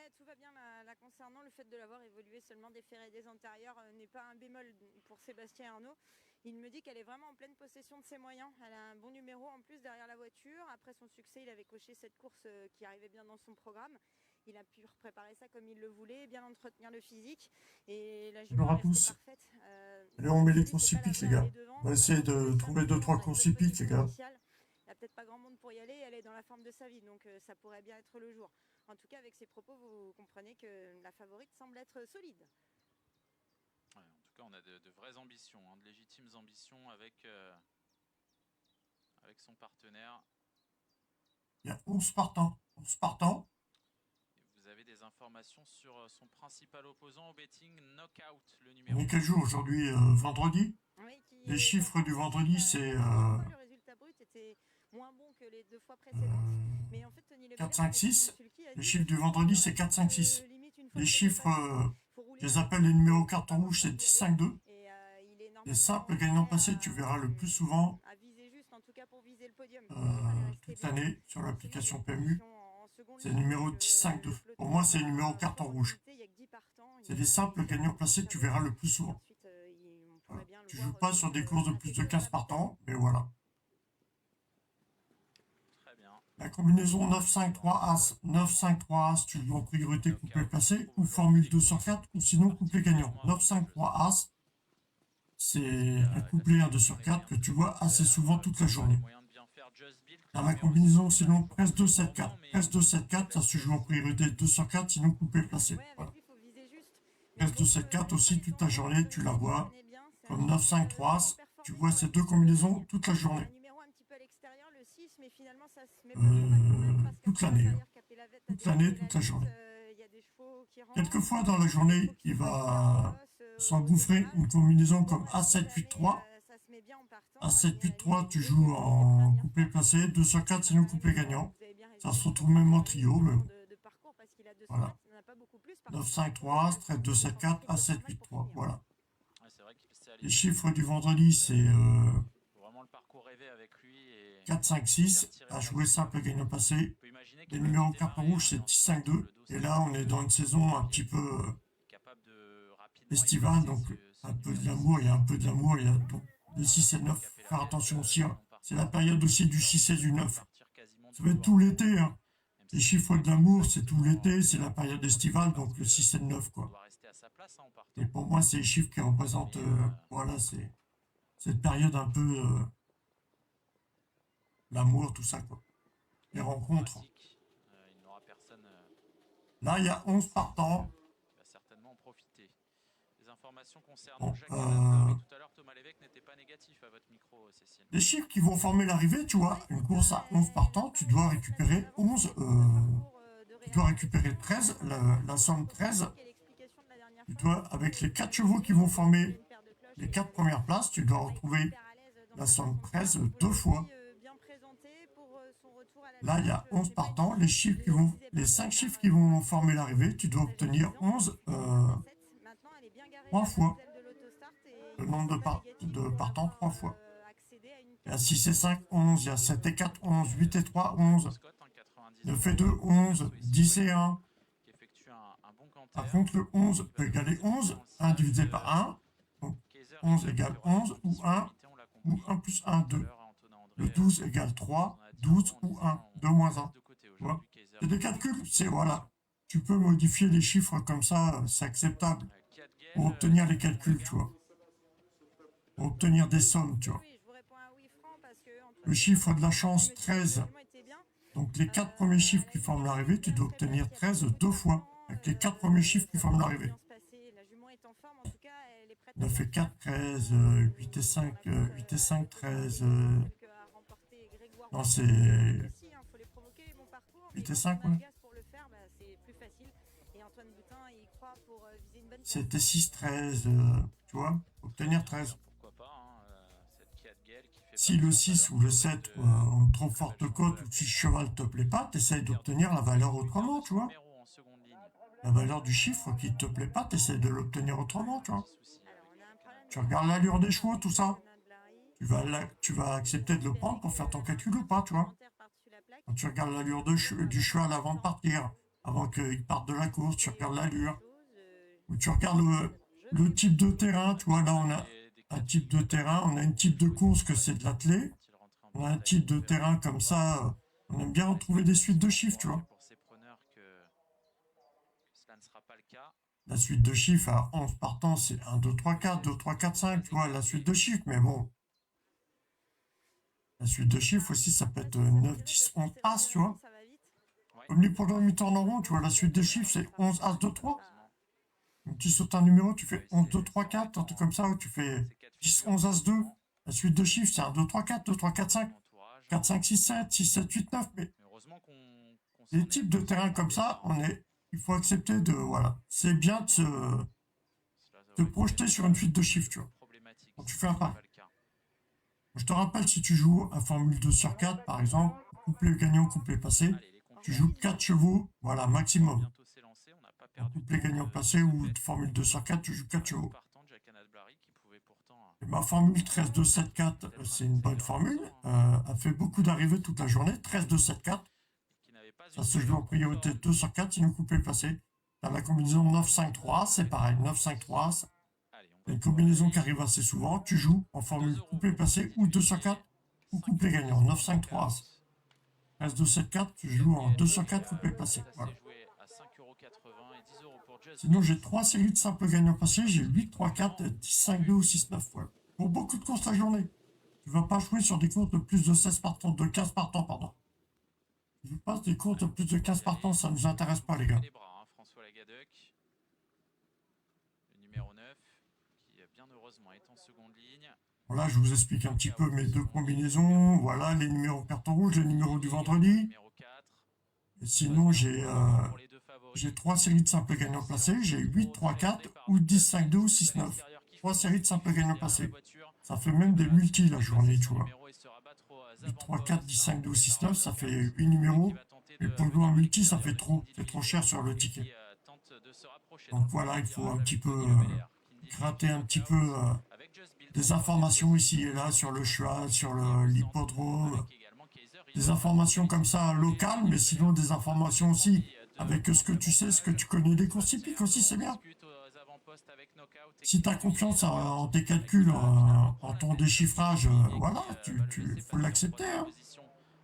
Ouais, tout va bien la concernant. Le fait de l'avoir évolué seulement des fers et des antérieurs n'est pas un bémol pour Sébastien Arnaud. Il me dit qu'elle est vraiment en pleine possession de ses moyens. Elle a un bon numéro en plus derrière la voiture. Après son succès, il avait coché cette course qui arrivait bien dans son programme. Il a pu préparer ça comme il le voulait, bien entretenir le physique. Et la Bonjour jument à est restée tous. parfaite. Allez, on met les L'idée, courses c'est pas la hippiques, les voir gars. aller devant. On va essayer de trouver 2-3 On a une courses bonne hippiques, les position gars. initiale. Il n'y a peut-être pas grand monde pour y aller. Elle est dans la forme de sa vie, donc ça pourrait bien être le jour. En tout cas, avec ces propos, vous comprenez que la favorite semble être solide. Ouais, en tout cas, on a de vraies ambitions, de légitimes ambitions avec son partenaire. Il y a 11 partants. 11 partants. Et vous avez des informations sur son principal opposant au betting, Knockout, le numéro. On est quel jour aujourd'hui? Vendredi. Oui, Les chiffres du vendredi, c'est le résultat brut était moins bon que les deux fois précédentes. Mais en fait, Tony Lebel, 4, 5, 6. Les chiffres du vendredi, c'est 4, 5, 6. Les chiffres, je les appelle les numéros carton rouge, c'est 10, 5, 2. Les simples gagnants passés, tu verras le plus souvent toute l'année sur l'application PMU. C'est le numéro 10, 5, 2. Pour moi, c'est le numéro carton rouge. C'est les simples gagnants placés, tu verras le plus souvent. Voilà. Tu joues pas sur des courses de plus de 15 partants, mais voilà. Très bien. La combinaison 9-5-3 As, 9-5-3 As, tu joues en priorité couplet placé, ou formule 2 sur 4, ou sinon couplet gagnant. 9-5-3 As, c'est un couplet 1 2 sur 4 que tu vois assez souvent toute la journée. Dans la combinaison, sinon presse 2-7-4. Presse 2-7-4, ça se joue en priorité 2 sur 4, sinon couplet placé. Voilà. Presse 2-7-4 aussi toute la journée, tu la vois. Comme 9-5-3 As, tu vois ces deux combinaisons toute la journée. Toute l'année. Toute l'année, toute la journée. Quelquefois dans la journée, il va s'engouffrer une combinaison comme A7-8-3. A7-8-3, tu joues en couplet placé, 2 sur 4, sinon couplet gagnant. Ça se retrouve même en trio, mais bon. Voilà. 9-5-3 As, trait 2-7-4, A7-8-3. Voilà. Les chiffres du vendredi, c'est 4, 5, 6, à jouer simple gagnant passé. Les numéros carton rouge, c'est 10, 5, 2. Et là, on est dans une saison un petit peu estivale, donc un peu de l'amour, il y a un peu de l'amour, il y a donc le 6 et le 9, faire attention aussi. Hein. C'est la période aussi du 6 et du 9. Ça va être tout l'été. Hein. Les chiffres de l'amour, c'est tout l'été, c'est la période estivale, donc le 6 et le 9, quoi. Et pour moi, c'est les chiffres qui représentent, voilà, c'est cette période un peu l'amour, tout ça, quoi. Les rencontres. Là, il y a 11 partants. Il va certainement en profiter. Les informations concernant Jacques Alain, tout à l'heure, Thomas Lévesque n'était pas négatif à votre micro, Cécile. Les chiffres qui vont former l'arrivée, tu vois, une course à 11 partants, tu dois récupérer 11, tu dois récupérer 13, la somme 13. Tu dois, avec les 4 chevaux qui vont former les 4 premières places, tu dois retrouver la somme 13 2 fois. Là, il y a 11 partants. Les 5 chiffres qui vont former l'arrivée, tu dois obtenir 11 3 fois. Le nombre de partants 3 fois. Il y a 6 et 5, 11. Il y a 7 et 4, 11. 8 et 3, 11. 9 et 2, 11. 10 et 1. Par contre, le 11 peut égaler 11. 1 divisé par 1. Donc, 11 égale 11 ou 1. Ou 1 plus 1, 2. Le 12 égale 3. 12 ou 1. 2 moins 1. Voilà. C'est des calculs. C'est voilà. Tu peux modifier les chiffres comme ça. C'est acceptable. Pour obtenir les calculs, tu vois. Pour obtenir des sommes, tu vois. Le chiffre de la chance, 13. Donc les 4 premiers chiffres qui forment l'arrivée, tu dois obtenir 13 2 fois. Avec les 4 premiers chiffres qui forment l'arrivée. 9 et 4, 13. 8 et 5, 8 et 5, 13. Non, c'est 8 et 5, ouais. 7 et 6, 13. Tu vois, obtenir 13. Si le 6 ou le 7 ont trop forte cote ou si le cheval te plaît pas, tu essaies d'obtenir la valeur autrement, tu vois. La valeur du chiffre qui te plaît pas, tu essaies de l'obtenir autrement, tu vois. Tu regardes l'allure des chevaux, tout ça. Tu vas accepter de le prendre pour faire ton calcul ou pas, tu vois. Quand tu regardes l'allure du cheval avant de partir, avant qu'ils partent de la course, tu regardes l'allure, ou tu regardes le type de terrain, tu vois, là on a un type de terrain, on a une type de course que c'est de l'athlé, on a un type de terrain comme ça, on aime bien retrouver des suites de chiffres, tu vois. La suite de chiffres à 11 partants, c'est 1, 2, 3, 4, 2, 3, 4, 5, tu vois, la suite de chiffres, mais bon. La suite de chiffres aussi, ça peut être 9, 10, 11, As, tu vois. Comme les programmes, ils tournent en rond, tu vois, la suite de chiffres, c'est 11, As, 2, 3. Donc, tu sautes un numéro, tu fais 11, 2, 3, 4, un truc comme ça, ou tu fais 10, 11, As, 2. La suite de chiffres, c'est 1, 2, 3, 4, 2, 3, 4, 5, 4, 5, 6, 7, 6, 7, 8, 9. Mais les types de terrains comme ça, il faut accepter de, voilà. C'est bien de se projeter sur une suite de chiffres, tu vois. Quand tu fais un pari. Je te rappelle, si tu joues un Formule 2 sur 4, par exemple, couplet gagnant, couplet passé, tu joues 4 chevaux, voilà, maximum. Un couplet gagnant passé ou Formule 2 sur 4, tu joues 4 chevaux. Et ma Formule 13-2-7-4, c'est une bonne formule. Elle fait beaucoup d'arrivées toute la journée. 13-2-7-4. Ça se joue en priorité 2 sur 4, sinon couplet passé. Dans la combinaison 9-5-3, c'est pareil. 9-5-3, c'est une combinaison qui arrive assez souvent. Tu joues en formule couplet passé ou 2 sur 4 ou couplet gagnant. 9-5-3. 13-2-7-4, tu joues en 2 sur 4 couplet passé. Voilà. Sinon, j'ai 3 séries de simples gagnants passés. J'ai 8, 3, 4, 10, 5, 2 ou 6, 9. Voilà. Pour beaucoup de courses la journée. Tu ne vas pas jouer sur des courses de plus de 16 partants, de 15 partants, pardon. Je passe des courses de plus de 15 partants, ça ne nous intéresse pas, les gars. François Lagadec, le numéro 9, qui bien heureusement est en seconde ligne. Voilà, je vous explique un petit peu mes deux combinaisons. Voilà, les numéros carton rouge, les numéros du vendredi. Et sinon, j'ai 3 séries de simples gagnants placés. J'ai 8, 3, 4 ou 10, 5, 2 ou 6, 9. 3 séries de simples gagnants placés. Ça fait même des multis la journée, tu vois. 8, 3, 4, 10, 5, 2 ou 6, 9, ça fait 8 numéros. Et pour jouer en multi, ça fait trop. C'est trop cher sur le ticket. Donc voilà, il faut un petit peu gratter un petit peu des informations ici et là sur le cheval, sur l'hippodrome. Des informations comme ça locales, mais sinon des informations aussi avec ce que tu sais, ce que tu connais des courses hippiques aussi, c'est bien. Si tu as confiance en tes calculs, en ton déchiffrage, voilà, il faut l'accepter. Hein.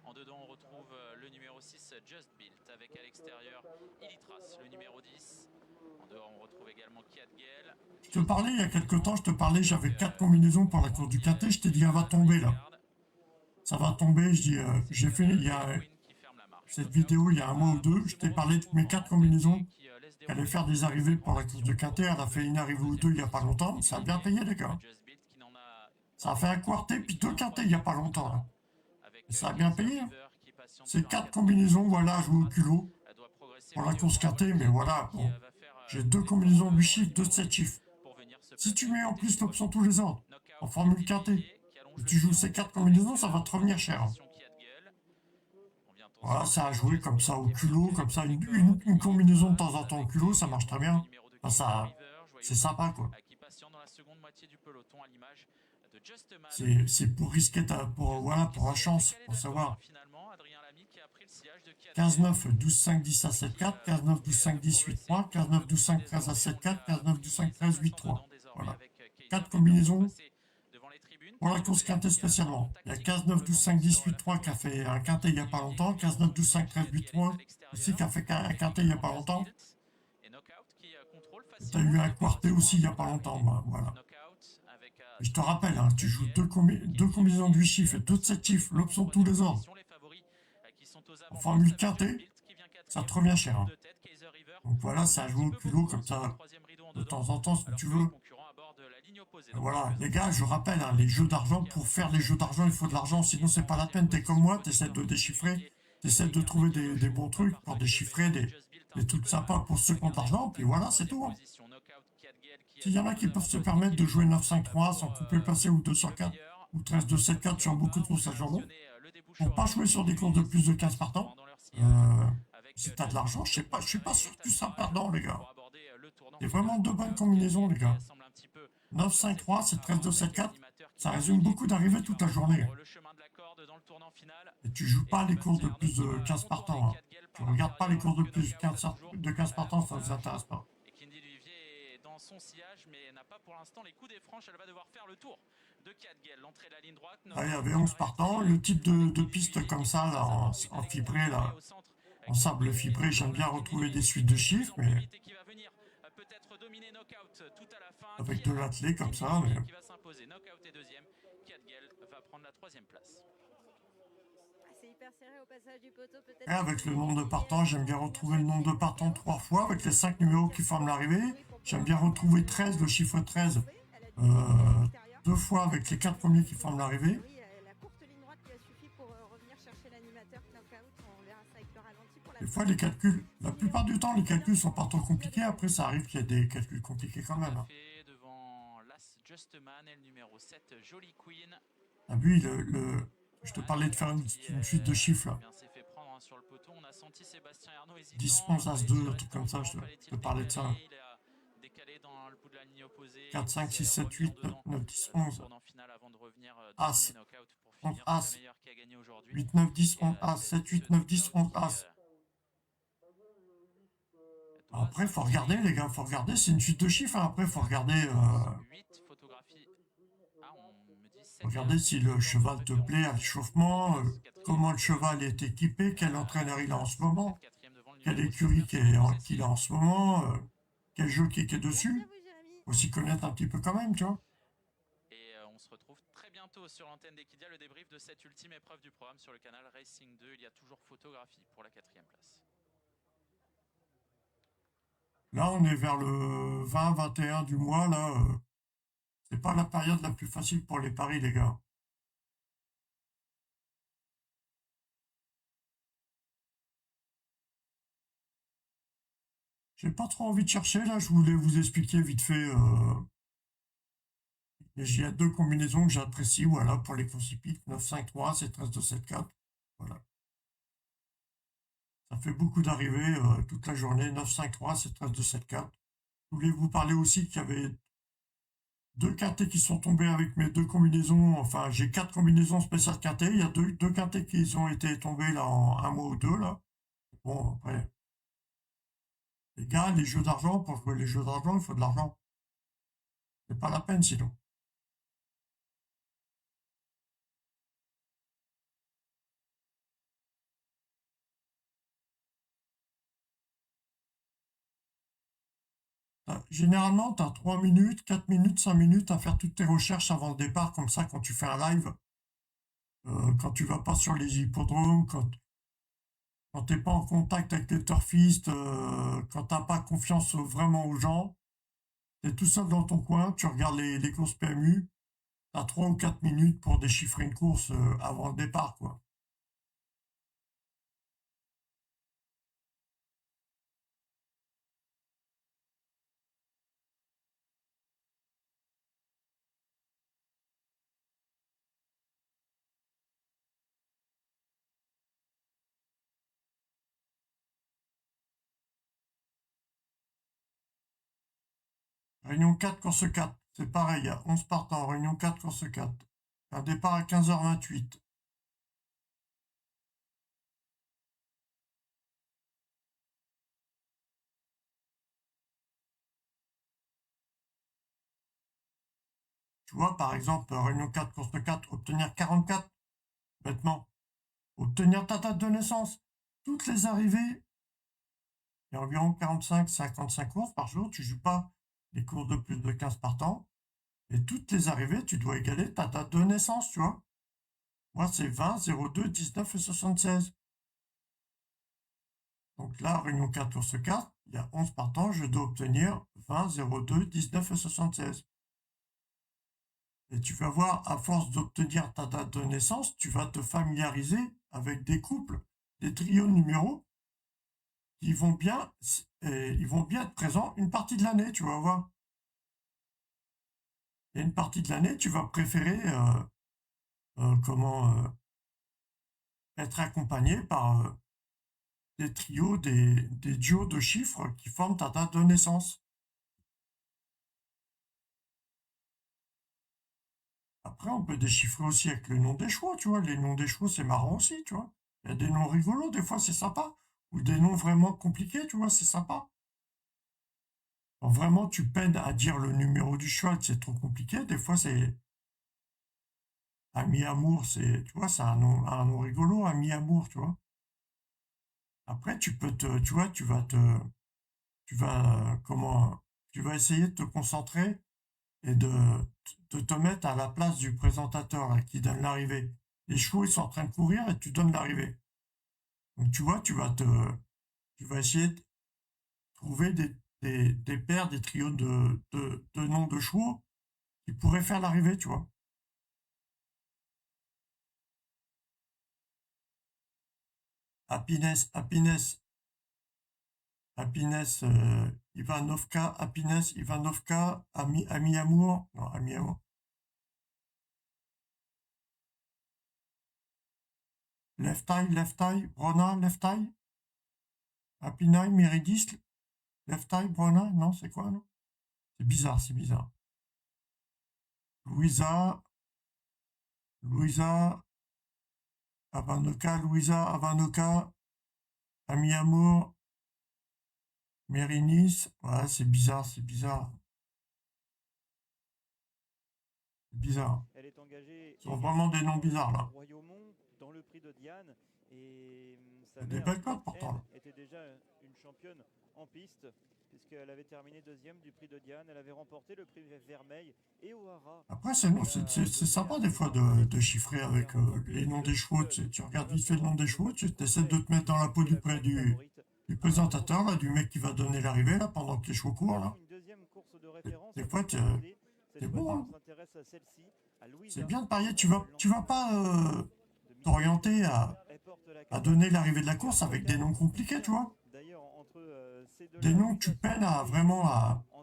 En dedans, on retrouve le numéro 6, Just Built, avec à l'extérieur Illitras, le numéro 10. En dehors, on retrouve également Kiat Gale. Je te parlais il y a quelques temps, j'avais 4 combinaisons pour la course du quintet, je t'ai dit, elle va tomber là. Ça va tomber, je dis, j'ai fait, il y a cette vidéo, il y a un mois ou deux, je t'ai parlé de mes 4 combinaisons. Elle allait faire des arrivées pour la course de quintet, elle a fait une arrivée ou deux il n'y a pas longtemps, ça a bien payé les gars. Ça a fait un quartet puis 2 quintets il n'y a pas longtemps. Hein. Ça a bien payé. Hein. C'est 4 combinaisons, voilà, jouer au culot pour la course quintet, mais voilà, bon. J'ai 2 combinaisons de 8 chiffres, 2 de 7 chiffres. Si tu mets en plus l'option tous les ans, en formule quintet, et tu joues ces 4 combinaisons, ça va te revenir cher. Hein. Voilà, ça a joué comme ça au culot, comme ça, une combinaison de temps en temps au culot, ça marche très bien. Enfin, c'est sympa, quoi. C'est pour risquer pour la chance, pour savoir. 15-9, 12-5, 10 à 7-4, 15-9, 12-5, 10, 8-3, 15-9, 12-5, 13 à 7-4, 15-9, 12-5, 13, 8-3. Voilà. 4 combinaisons pour la course quintet spécialement. Il y a 15-9, 12-5, 10, 8-3 qui a fait un quintet il n'y a pas longtemps, 15-9, 12-5, 13, 8-3 aussi qui a fait un quintet il n'y a pas longtemps. Tu as eu un quartet aussi il n'y a pas longtemps, voilà. Et je te rappelle, hein, tu joues 2 combinaisons de 8 chiffres et 2 de 7 chiffres, l'option de tous les ordres. En formule quintet, ça te revient cher. Hein. Donc voilà, c'est à jouer au culot comme ça, de temps en temps, si tu veux. Et voilà, les gars, je rappelle, hein, les jeux d'argent, pour faire les jeux d'argent, il faut de l'argent, sinon c'est pas la peine. T'es comme moi, t'essaies de déchiffrer, t'essaies de trouver des bons trucs pour déchiffrer, des trucs sympas pour ceux qui ont de l'argent, puis voilà, c'est tout. Hein. S'il y en a qui peuvent se permettre de jouer 9-5-3 sans couper passé ou 2 sur 4 ou 13-2-7-4 sur beaucoup de courses à journée, pour pas jouer sur des courses de plus de 15 partants, si t'as de l'argent, je suis pas sûr que tu seras perdant, les gars. Il y a vraiment de bonnes combinaisons, les gars. 9-5-3, c'est 13-2-7-4, ça résume beaucoup d'arrivées toute la journée. tournant final. Et tu joues pas les courses de Sébastien plus Arnaud de qui 15 va partants. contourner Hein. 4 Gale Tu par regardes pas les l'intérieur, courses de alors que plus Knockout a toujours de 15 partants, ça ne vous intéresse pas. Et Kindy Duvivier est dans son sillage, mais n'a pas pour l'instant les coups des franches. Elle va devoir faire le tour de 4 Gale. L'entrée de la ligne droite. Là, il y avait 11 partants. Le type de piste comme ça, là, en fibré, là, en sable fibré, j'aime bien retrouver des suites de chiffres, mais peut-être dominer Knockout tout à la fin. avec de l'attelé comme ça. Mais... Qui va s'imposer. Knockout est deuxième. Kat Gale va prendre la troisième place. C'est hyper serré au passage du poteau. Et avec le nombre de partants, j'aime bien retrouver le nombre de partants 3 fois avec les 5 numéros qui forment l'arrivée. J'aime bien retrouver 13, le chiffre 13, 2 fois avec les 4 premiers qui forment l'arrivée. Des fois, les calculs, la plupart du temps, les calculs sont pas trop compliqués. Après, ça arrive qu'il y ait des calculs compliqués quand même. Hein. Devant Las Justman et le numéro 7, Jolie Queen. Ah oui, je te parlais de faire une suite de chiffres là. 10, 11, As 2, un truc comme ça, je te parlais de ça. 4, 5, 6, 7, 8, 9, 10, 11. As. 11, As. 8, 9, 10, 11, As. 7, 8, 9, 10, 11, As. Après, il faut regarder, les gars, il faut regarder. C'est une suite de chiffres. Hein. Après, il faut regarder. Regardez si le cheval te plaît à l'échauffement, comment le cheval est équipé, quel entraîneur il a en ce moment, quelle écurie qu'il a en ce moment, quel jockey qui est dessus. Il faut s'y connaître un petit peu quand même, tu vois. Et on se retrouve très bientôt sur l'antenne d'Equidia, le débrief de cette ultime épreuve du programme sur le canal Racing 2. Il y a toujours photographie pour la 4e place. Là, on est vers le 20-21 du mois, là. C'est pas la période la plus facile pour les paris, les gars. J'ai pas trop envie de chercher, là. Je voulais vous expliquer vite fait. Il y a 2 combinaisons que j'apprécie, voilà, pour les courses hippiques. 9-5-3, c'est 13-2-7-4. Voilà. Ça fait beaucoup d'arrivées toute la journée. 9-5-3, c'est 13-2-7-4. Je voulais vous parler aussi qu'il y avait 2 quintés qui sont tombés avec mes 2 combinaisons. Enfin, j'ai 4 combinaisons spéciales quintées. Il y a 2 quintés qui ont été tombés là en un mois ou 2 là. Bon, après, les gars, les jeux d'argent, pour jouer les jeux d'argent, il faut de l'argent. C'est pas la peine sinon. Généralement, tu as 3 minutes, 4 minutes, 5 minutes à faire toutes tes recherches avant le départ, comme ça, quand tu fais un live. Quand tu vas pas sur les hippodromes, quand t'es pas en contact avec les turfistes, quand t'as pas confiance vraiment aux gens, t'es tout seul dans ton coin, tu regardes les courses PMU, t'as 3 ou 4 minutes pour déchiffrer une course avant le départ, quoi. Réunion 4, course 4. C'est pareil, il y a 11 partants. Réunion 4, course 4. Un départ à 15h28. Tu vois, par exemple, Réunion 4, course 4, obtenir 44, bêtement. Obtenir ta date de naissance. Toutes les arrivées, il y a environ 45-55 courses par jour. Tu joues pas les courses de plus de 15 partants. Et toutes les arrivées, tu dois égaler ta date de naissance, tu vois. Moi, c'est 20, 02, 19 et 76. Donc là, Réunion 4, course 4, il y a 11 partants, je dois obtenir 20, 02, 19 et 76. Et tu vas voir, à force d'obtenir ta date de naissance, tu vas te familiariser avec des couples, des trios de numéros qui vont bien, ils vont bien être présents une partie de l'année, tu vas voir. Et une partie de l'année, tu vas préférer être accompagné par des trios, des duos de chiffres qui forment ta date de naissance. Après, on peut déchiffrer aussi avec le nom des chevaux, tu vois. Les noms des chevaux, c'est marrant aussi, tu vois. Il y a des noms rigolos, des fois, c'est sympa. Ou des noms vraiment compliqués, tu vois, c'est sympa. Quand vraiment, tu peines à dire le numéro du cheval, c'est trop compliqué. Des fois, c'est... Ami Amour, c'est, tu vois, c'est un nom rigolo, Ami Amour, tu vois. Après, tu vois, tu vas essayer de te concentrer et de te mettre à la place du présentateur là, qui donne l'arrivée. Les chevaux, ils sont en train de courir et tu donnes l'arrivée. Donc, tu vois, tu vas essayer de trouver des paires, des trios de noms de chevaux qui pourraient faire l'arrivée, tu vois. Happiness, Ivanovka, Happiness, Ivanovka, Ami Amour, non, Ami Amour. Left Eye, Brona, Left Eye, Happiness, Meridis, Left Eye, Brona, non, c'est quoi, non? C'est bizarre, c'est bizarre. Louisa, Havanoka, Ami Amour, Mérinis, ouais, c'est bizarre, c'est bizarre. C'est bizarre. Elle est engagée. Ce sont vraiment des noms bizarres, là. Royaumont dans le prix de Diane. Et Il y a des belles cotes, pourtant, là. était déjà une championne en piste, puisqu'elle avait terminé deuxième du prix de Diane. Elle avait remporté le prix Vermeil et O'Hara. Après, c'est sympa des fois de chiffrer avec les noms des chevaux. Tu regardes vite fait le nom des chevaux, tu essaies de te mettre dans la peau du présentateur, là, du mec qui va donner l'arrivée là pendant que les chevaux courent. Là. Des fois, c'est bon. Hein. C'est bien de parier. Tu vas pas t'orienter à donner l'arrivée de la course avec des noms compliqués, tu vois. Des noms que tu peines à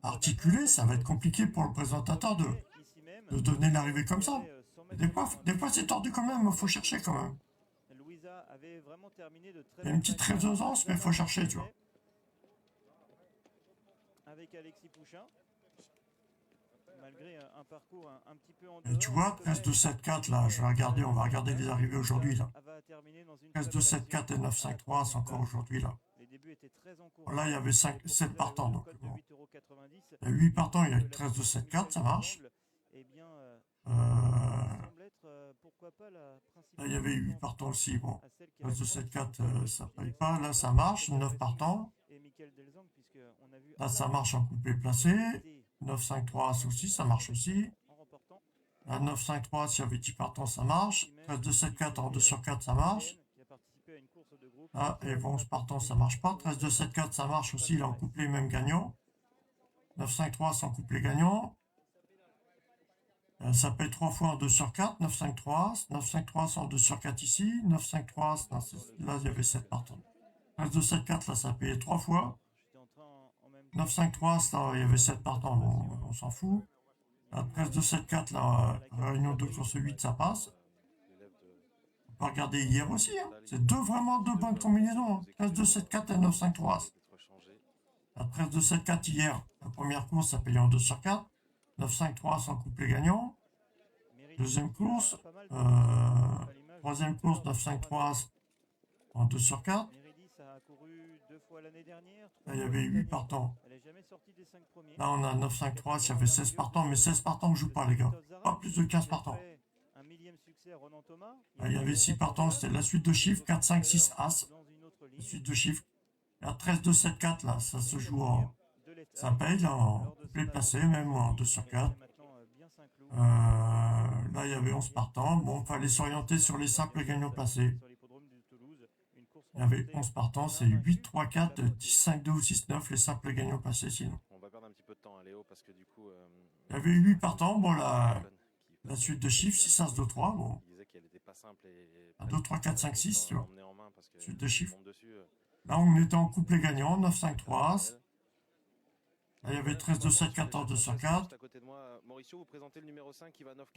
articuler, ça va être compliqué pour le présentateur de donner l'arrivée comme ça. Des fois c'est tordu quand même, il faut chercher quand même. Il y a une petite résonance, mais il faut chercher, tu vois. Avec Alexis Pouchin, malgré un parcours un petit peu en et tu vois, 13-2-7-4, là, on va regarder les arrivées aujourd'hui, là. 13-2-7-4 et 9-5-3, c'est encore aujourd'hui, là. Là, il y avait 7 partants, donc bon. Il y a 8 partants, il y a 13-2-7-4, ça marche. Là, il y avait 8 partants aussi, bon. 13-2-7-4, ça paye pas. Là, ça marche, 9 partants. Là, ça marche en coupé placé. 9-5-3 aussi, ça marche aussi. Là, 9-5-3, s'il y avait 10 partants, ça marche. 13-2-7-4 en 2 sur 4, ça marche. Là, et 11 partants, ça marche pas. 13-2-7-4, ça marche aussi, là, en couplet, même gagnant. 9-5-3, sans couplet gagnant. Ça paye 3 fois en 2 sur 4. 9-5-3. 9-5-3, c'est en 2 sur 4 ici. 9-5-3, là, il y avait 7 partants. 13-2-7-4, là, ça payait 3 fois. 9-5-3, là, il y avait 7 partants, bon, on s'en fout. 13-2-7-4, là, réunion 2 course 8, ça passe. On peut regarder hier aussi, hein. C'est vraiment deux bonnes combinaisons. Hein. 13-2-7-4 et 9-5-3. 13-2-7-4 hier, la première course, ça payait en 2 sur 4. 9-5-3 sans couplet gagnant. Deuxième course, troisième course, 9-5-3 en 2 sur 4. Là, il y avait 8 partants. Là, on a 9-5-3, il y avait 16 partants, mais 16 partants, on ne joue pas, les gars. Pas plus de 15 partants. Là, il y avait 6 partants, c'était la suite de chiffres, 4, 5, 6, As. La suite de chiffres. Là, 13-2-7-4, là, ça se joue en... Ça paye, là, en couplet placé, même en 2 sur 4. Là, il y avait 11 partants. Bon, il fallait s'orienter sur les simples gagnants placés. Il y avait 11 partants, c'est 8, 3, 4, 10, 5, 2 ou 6, 9, les simples gagnants passés sinon. On va perdre un petit peu de temps, Léo, parce que du coup... il y avait 8 partants, bon, la suite de chiffres, 6, As, 2, 3, bon. 2, 3, 4, 5, 6, tu vois. Suite de chiffres. Là, on était en couplet gagnant, 9, 5, 3, As. Là, il y avait 13, 2, 7, 14, 2 sur 4.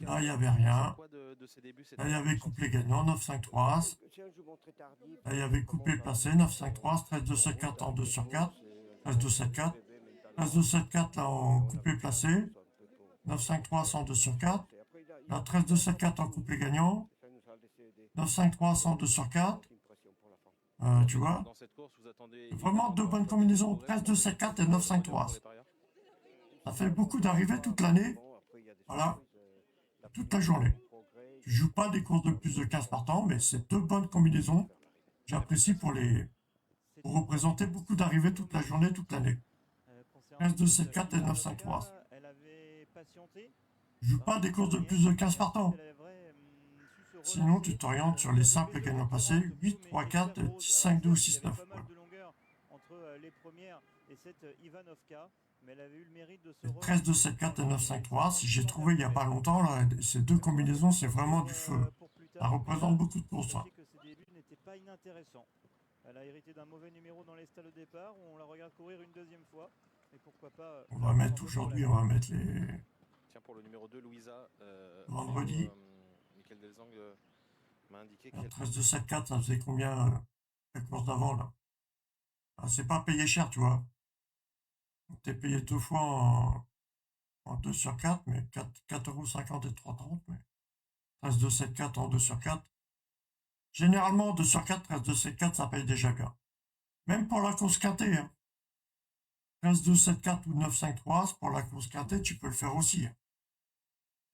Là, il n'y avait rien. Là, il y avait couplet gagnant, 9, 5, 3, As. Là, il y avait couplet placé, 9, 5, 3, 13, 2, 7, 14, 2 sur 4. 13, 2, 7, 4. 13, 2, 7, 4, là, en couplet placé. 9, 5, 3, 102 sur 4. La 13-2-7-4 en couplet gagnant. 9-5-3, 102 sur 4. Tu vois, Dans cette course, vous attendez vraiment deux bonnes combinaisons. 13-2-7-4 et 9-5-3. Ça fait beaucoup d'arrivées toute l'année. Voilà, toute la journée. Je joue pas des courses de plus de 15 partants, mais c'est deux bonnes combinaisons. J'apprécie pour représenter beaucoup d'arrivées toute la journée, toute l'année. 13-2-7-4 et 9-5-3. Je joue pas des courses de plus de 15 partants. Sinon, tu t'orientes sur les simples gagnants passés. 8, 3, 4, 10, 5, 2 ou 6, 9. Entre les premières et cette Ivanovka, mais elle avait eu le mérite de se 13, 2, 7, 4 et 9, 5, 3. Si j'ai trouvé il n'y a pas longtemps, là, ces deux combinaisons, c'est vraiment du feu. Ça représente beaucoup de courses. Hein. Que ses débuts n'étaient pas inintéressants. Elle a hérité d'un mauvais numéro dans les stalles au départ, où on la regarde courir une deuxième fois. Et pourquoi pas. On va mettre aujourd'hui, on va mettre les. Tiens, pour le numéro 2, Louisa. Vendredi. Michael Delzang m'a indiqué que. 13, 2, 7, 4, ça faisait combien la course d'avant, là? Ah, c'est pas payé cher, tu vois. T'es payé deux fois en 2 sur 4, mais 4,50 € et 3,30 €. Mais 13, 2, 7, 4 en 2 sur 4. Généralement, 2 sur 4, 13, 2, 7, 4, ça paye déjà bien. Même pour la course quintée. Hein. 13, 2, 7, 4 ou 9, 5, 3, pour la course quintée, tu peux le faire aussi. Hein.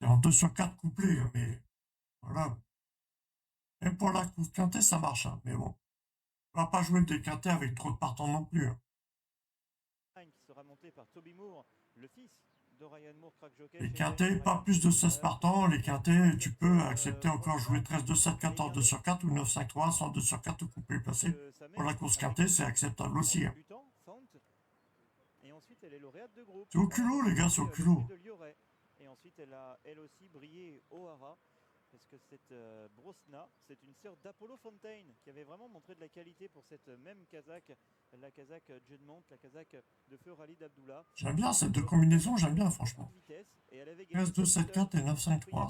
C'est en 2 sur 4 couplé, hein, mais voilà. Même pour la course quintée, ça marche. Hein, mais bon, on va pas jouer des quintets avec trop de partants non plus. Hein. Qui sera monté par Toby Moore, le fils de Ryan Moore, crack jockey. Les quintés, pas plus de 16 partants. Les quintés, tu peux accepter encore jouer 13, 2, 7, 14, 2 sur 4 ou 9, 5, 3, 100, 2 sur 4 ou coupé placé. Pour la course quintée, c'est acceptable aussi. Hein. C'est au culot, les gars, c'est au culot. Et ensuite, elle a elle aussi brillé au Hara. Parce que cette Brosna, c'est une sœur d'Apollo Fontaine qui avait vraiment montré de la qualité pour cette même Kazakh, la Kazakh Jedmont, la Kazakh de feu Rally d'Abdullah. J'aime bien cette deux combinaisons, j'aime bien franchement. 15, 2, 7, 4 et 9, 5, 3.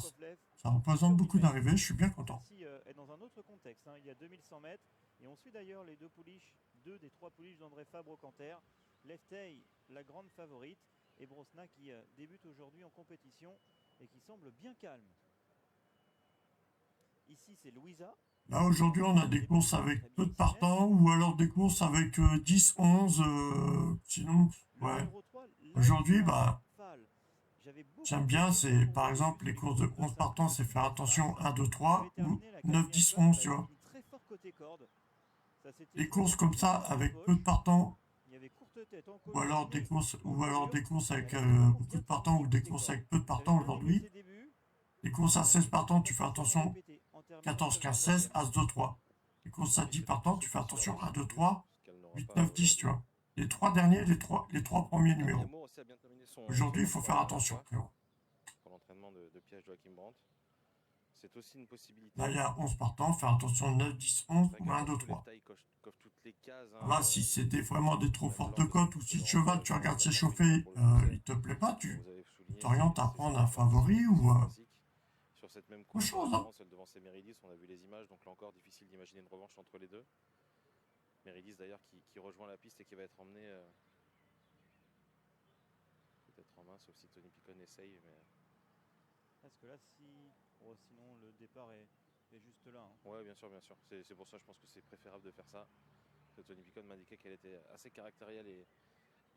Ça représente beaucoup d'arrivées, je suis bien content. Ici est dans un autre contexte, hein. Il y a 2100 mètres et on suit d'ailleurs les deux des trois pouliches d'André Fabre au Canter. Leftey, la grande favorite, et Brosna qui débute aujourd'hui en compétition et qui semble bien calme. Ici, c'est Louisa. Là, aujourd'hui, on a des courses avec peu de partants ou alors des courses avec 10, 11. Sinon, ouais. Aujourd'hui, bah, j'aime bien, c'est par exemple les courses de 11 partants, c'est faire attention 1, 2, 3 ou 9, 10, 11, tu vois. Les courses comme ça avec peu de partants ou alors des courses avec beaucoup de partants ou des courses avec peu de partants aujourd'hui. Les courses à 16 partants, tu fais attention 14, 15, 16, As, 2, 3. Les courses à 10 partants, tu fais attention 1, 2, 3, 8, 9, 10, tu vois. Les trois derniers, les trois premiers numéros. Aujourd'hui, il faut faire attention. Pour l'entraînement de piège de Joachim Brandt. C'est aussi une possibilité. Là, il y a 11 partants, faire attention 9, 10, 11 ou 1, 2, 3. Là, si c'est vraiment des trop fortes cotes ou si le cheval, tu regardes s'échauffer, il te plaît pas, tu t'orientes à prendre un favori ou sur cette même course, celle devant c'est Meridis, on a vu les images, donc là encore difficile d'imaginer une revanche entre les deux. Meridis d'ailleurs qui rejoint la piste et qui va être emmené peut-être en main, sauf si Tony Picon essaye. Mais... Parce que là, sinon le départ est juste là. Hein. Ouais, bien sûr, bien sûr. C'est pour ça, je pense que c'est préférable de faire ça. Tony Picon m'indiquait qu'elle était assez caractérielle et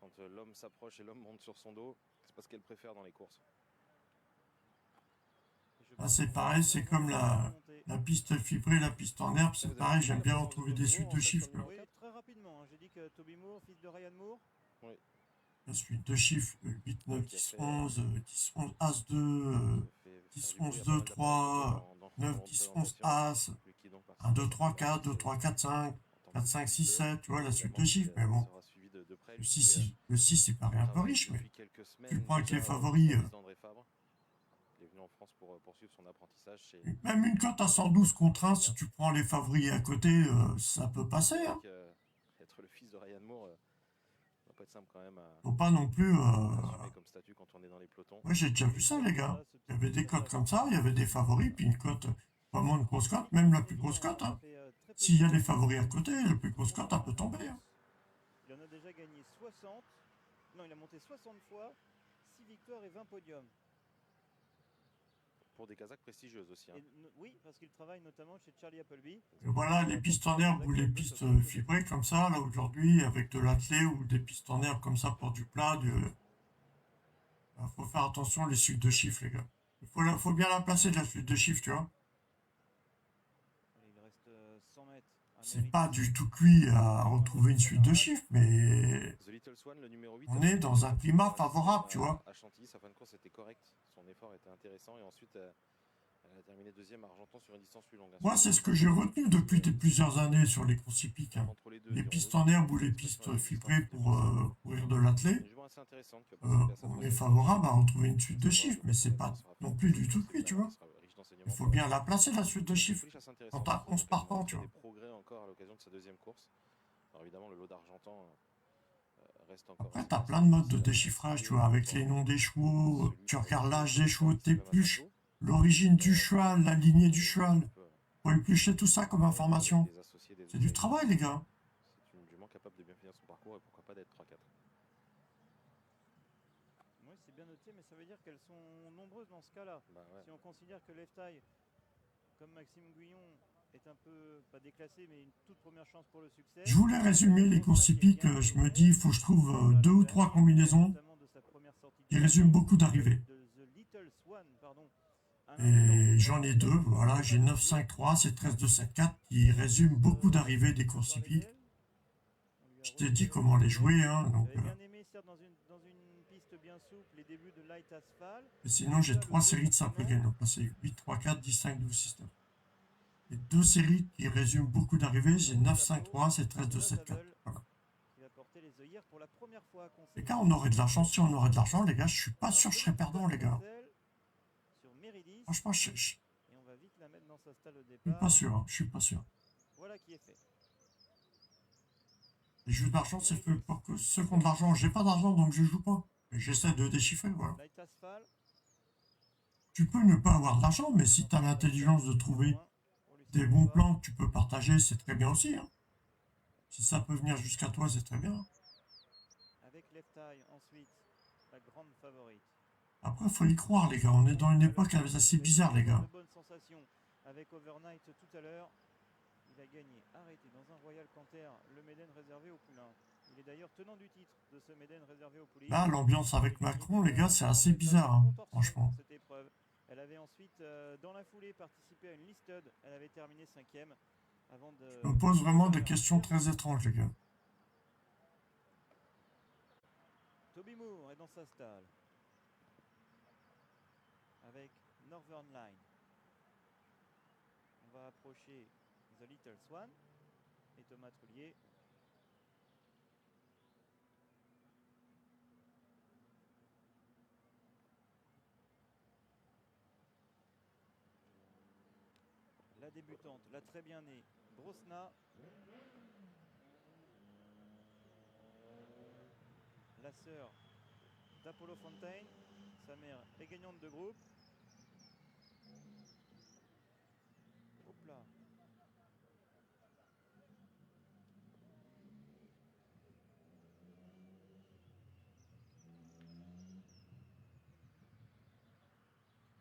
quand l'homme s'approche et l'homme monte sur son dos, c'est pas ce qu'elle préfère dans les courses. Là, c'est pareil, c'est comme la piste fibrée, la piste en herbe, c'est pareil, j'aime bien retrouver des suites de chiffres. Oui, très rapidement, j'ai dit que Toby Moore, fils de Ryan Moore. Oui. La suite de chiffres, 8, 9, 10, 11, 10, 11, As, 2, 10, 11, 2, 3, 9, 10, 11, As, 1, 2, 3, 4, 2, 3, 4, 5, 4, 5, 6, 7, tu vois, la suite de chiffres, mais bon. Le 6, il paraît un peu riche, mais tu le prends avec les favoris. Il est venu en France pour poursuivre son apprentissage chez... Même une cote à 112 contre 1, si tu prends les favoris à côté, ça peut passer. Hein. Être le fils de Ryan Moore, ça va pas être simple quand même à... Faut pas non plus... assumer comme statut quand on est dans les pelotons. Ouais, j'ai déjà vu ça, les gars. Il y avait des cotes comme ça, il y avait des favoris, puis une cote, vraiment une grosse cote, même la plus grosse cote. Hein. S'il y a les favoris à côté, la plus grosse cote, elle peut tomber. Hein. Il en a déjà gagné 60. Non, il a monté 60 fois, 6 victoires et 20 podiums. pour des casaques prestigieuses aussi. Hein. Oui, parce qu'il travaille notamment chez Charlie Appleby. Et voilà, les pistes en herbe ou les pistes fibrées comme ça, là aujourd'hui, avec de l'attelé ou des pistes en herbe comme ça pour du plat, faut faire attention les suites de chiffres, les gars. Faut bien la placer de la suite de chiffres, tu vois. Il reste 100 mètres. C'est pas du tout cuit à retrouver une suite de chiffres, mais The Little Swan, le numéro 8, on est dans un climat favorable, tu vois. À Chantilly, sa fin de course était correcte. Son effort était intéressant et ensuite elle a terminé deuxième à Argentan sur une distance plus longue. Moi, c'est ce que j'ai retenu depuis plusieurs années sur les courses hippiques. Hein. Les pistes en herbe ou les pistes fibrées pour courir de l'attelé. On est favorable à retrouver une suite de chiffres, mais c'est pas non plus du tout cuit, tu vois. Il faut bien la placer, la suite de chiffres. Quand t'as 11 partants, tu vois. Des progrès encore à l'occasion de sa deuxième course. Alors évidemment, le lot d'Argentan reste encore. Après, t'as plein de modes de déchiffrage, tu vois, avec les noms des chevaux. Tu regardes l'âge des chevaux, t'épluches l'origine du cheval, la lignée du cheval. Faut éplucher tout ça comme information. C'est du travail, les gars. C'est une jument capable de bien finir son parcours et pourquoi pas d'être 3-4. Oui, c'est bien noté, mais ça veut dire qu'elles sont nombreuses dans ce cas-là. Bah ouais. Si on considère que Left Eye, comme Maxime Guyon, est un peu, pas déclassé, mais une toute première chance pour le succès. Je voulais résumer les courses hippiques. Je me dis, il faut que je trouve 2 ou 3 combinaisons qui résument beaucoup d'arrivées. Et j'en ai 2, voilà, j'ai 9-5-3, c'est 13-2-7-4 qui résument beaucoup d'arrivées des courses hippiques. Je t'ai dit comment les jouer, hein, donc... Et sinon, j'ai 3 séries de simple gain, donc là c'est 8, 3, 4, 10, 5, 12, 6, 9. Et 2 séries qui résument beaucoup d'arrivées, j'ai 9, 5, 3, c'est 13, 2, 7, 4. Voilà. Les gars, on aurait de l'argent, si on aurait de l'argent, les gars, je suis pas sûr que je serais perdant, les gars. Franchement, je suis pas sûr, hein, je suis pas sûr. Les jeux d'argent, c'est fait pour que ceux qui ont de l'argent, j'ai pas d'argent, donc je joue pas. Mais j'essaie de déchiffrer, voilà. Tu peux ne pas avoir de l'argent, mais si tu as l'intelligence de trouver des bons plans que tu peux partager, c'est très bien aussi. Hein. Si ça peut venir jusqu'à toi, c'est très bien. Avec Left Eye, ensuite, la grande favorite. Après, il faut y croire, les gars. On est dans une époque assez bizarre, les gars. Bonne sensation avec Overnight tout à l'heure. Il a gagné, arrêté dans un Royal Canter, le Méden réservé au poulain. Il est d'ailleurs tenant du titre de ce Méden réservé au poulain. Là, l'ambiance avec Macron, les gars, c'est assez bizarre, hein, franchement. Cette épreuve. Elle avait ensuite, dans la foulée, participé à une listed. Elle avait terminé 5e. Avant de... Je me pose vraiment des questions très étranges, les gars. Toby Moore est dans sa stalle. Avec Northern Line. On va approcher The Little Swan et Thomas Trullier. La débutante, la très bien née, Brosna. La sœur d'Apollo Fontaine. Sa mère est gagnante de groupe. Hop là.